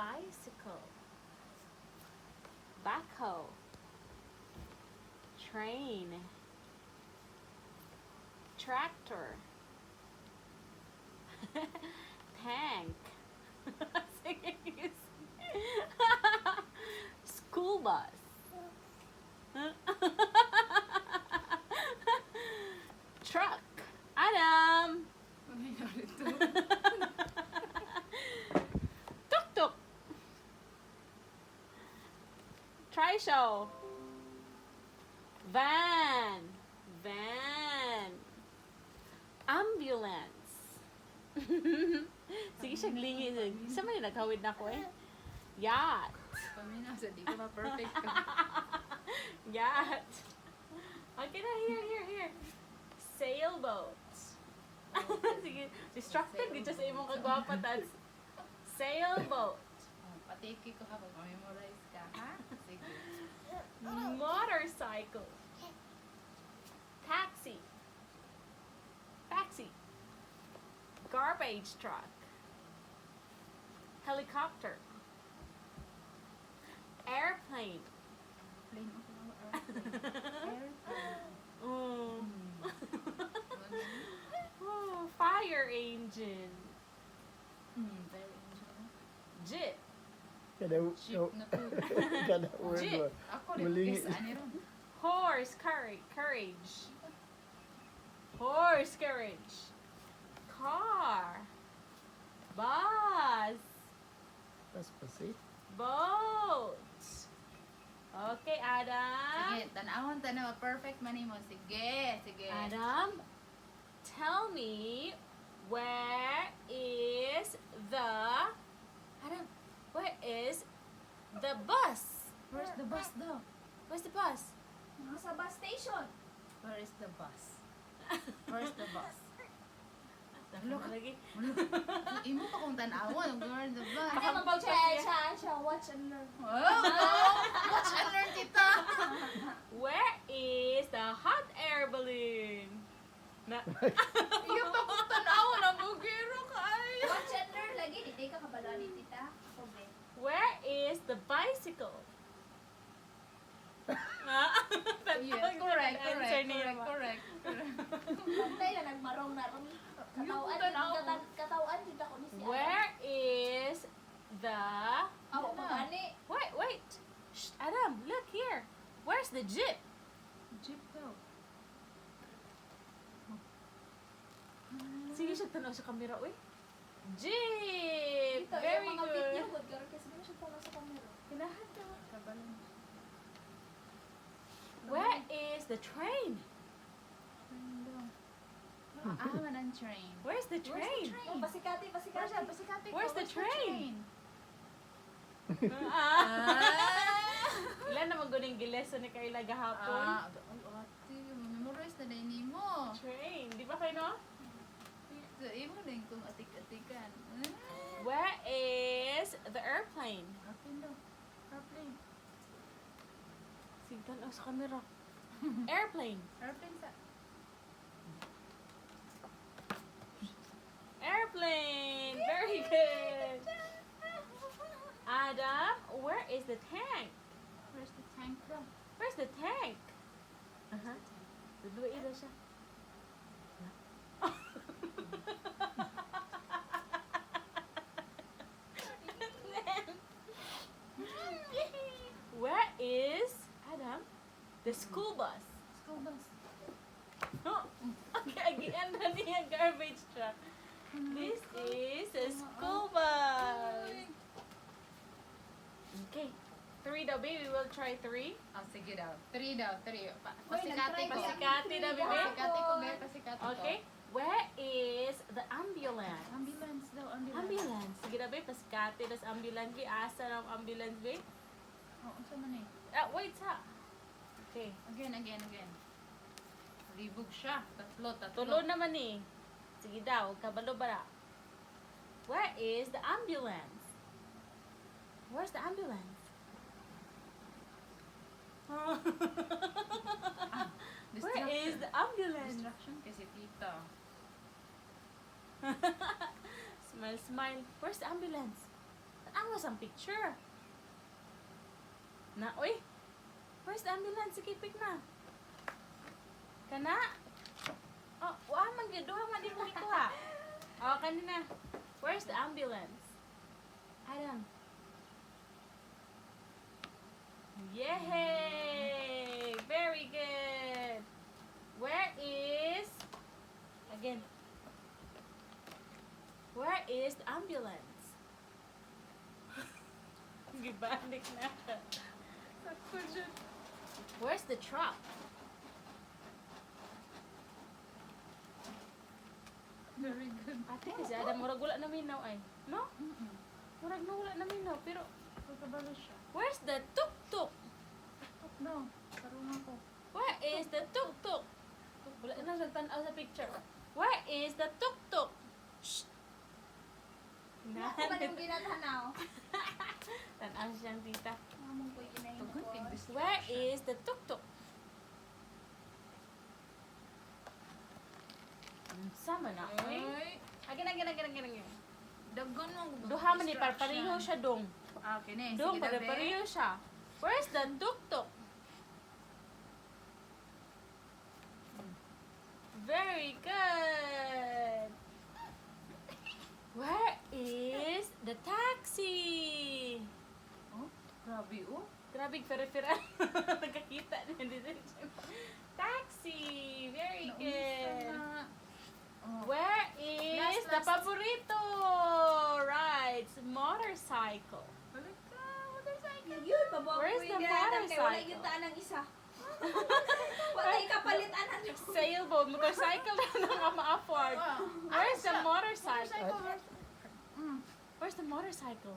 bicycle, backhoe, train, tractor, tank, school bus, truck. Adam! Tuk-tuk. Trishaw. Van. Ambulance. Sige siya glingi. Sa man yung naghawid na ko eh. Yacht. Paminasa, di ko ma-perfect ka. Yacht. Okay na, here. Sailboat. Sige, destructed gid sa imong kagwapa tas. Sailboat. Patiki ko ha, mag-memorize ka, ha? Sige. Motorcycle. Taxi. Garbage truck. Helicopter. Airplane. Plain ako na airplane. Oh, fire engine. Very interesting. Jeep. Jeep na to. Kada word Jeep. ba? Ako rin, Mali. guess, ano ron? Horse carriage. Horse carriage. Car. Bus. That's pasi. Boat. Okay, Adam. Sige, tanaw, perfect man mo. Sige. Adam, tell me where is the bus? Where's the bus daw? Where's the bus? Nasa bus station. Where is the bus? Where's the bus? Look lagi. Imo pa kung tanawon, where's the bus? Ano mag siya, watch and learn. Oh, watch and learn, tita. Where is the hot air balloon? Iyo pa kung tanawon, ang bugiro kay. Watch and learn lagi, di ka kabalo ni tita. Okay. Where is the bicycle? Yes, correct. Pantay na nagmarong na ron. Katawaan din ako ni si Adam. Where is the Ako pagani. Wait. Shh, Adam, look here. Where's the jeep? Jeep daw. Sige siya tanaw sa kamera, uy. Jeep! Dito, Very yung mga video good. good karon kasi mo siya pala sa camera. Kinahan ka. Kabalon. Where is the train? Man ang train. Where's the train? Oh, pasikati. Where's the train? Ilan naman guning gileso ni Kayla gahapon? Ate, memorize na din mo. Train. Di ba kayo, no? Imo din kung atik-atikan. Where is the airplane? Airplane daw. Airplane. Sige, tanaw sa kamera. Airplane. Airplane sa... Airplane! Very good! Adam, where is the tank? Where's the tank daw? Where's the tank? Dudua ila siya. Where is, Adam, the school bus? School bus. Oh, okay, again na niya garbage truck. This is a school bus. Okay. 3 daw, baby. We'll try 3. Oh, sige daw. 3 daw. nag-try ko. Pasikati na, baby. Pasikati ko, be. Pasikati ko. Okay. Where is the ambulance? Ambulance daw. Ambulance. Sige na, babe. Pasikati na sa ambulance. Asa ng ambulance, babe? Oh, unsa man eh. Wait, sa. Okay. Again. Libog siya. Tatlo. Tulo naman eh. Sige daw, kabalo bara. Where is the ambulance? Where's the ambulance? Where is the ambulance? Distraction kasi tita. Smile. Where's the ambulance? Ang wasang picture. Na, oy. Where's the ambulance? Sige, pick na. Kana? Oh, wala man gyud. Duha man din mo ikuha. Oh, kanina. Where's the ambulance? Adam. Yay! Very good. Where is... Again. Where is the ambulance? Gibalik na. Sakto dyan. Where's the truck? Very good. Ate, kasi Adam, murag wala na minaw ay. No? Murag na wala na minaw, pero... Pagkabalo siya. Where's the tuk-tuk? No, karong ako. Where is the tuk-tuk? Wala na nagtanaw sa picture. Where is the tuk-tuk? Shh! Ako ba yung ginatanaw? Tanaw siyang tita. Mamang ko inayin Tugon kay ko. distraction. Where is the tuk-tuk? Sama na, oy. Ay, Agin. dagan mo. Duha man ni parpareho siya dong. Ah, okay na. Dong, Sige na, be. parpareho siya. Where's the tuk-tuk? Very good. Where is the taxi? Oh, grabe oh. Grabe, pera-pera. Nagkakita niya dito. Taxi. Very Naunsa good. na. Oh. Where is the Last. paborito? Rides motorcycle. Balik ka, motorcycle. Yun, babaw ko Where's the yung ginatang kay wala motorcycle? yung taan ng isa. Wala yung kapalitan ng isa. Sailboat, motorcycle na nga ma-afford. Ah, Where's the asa? motorcycle? Motorcycle. Mm. Where's the motorcycle?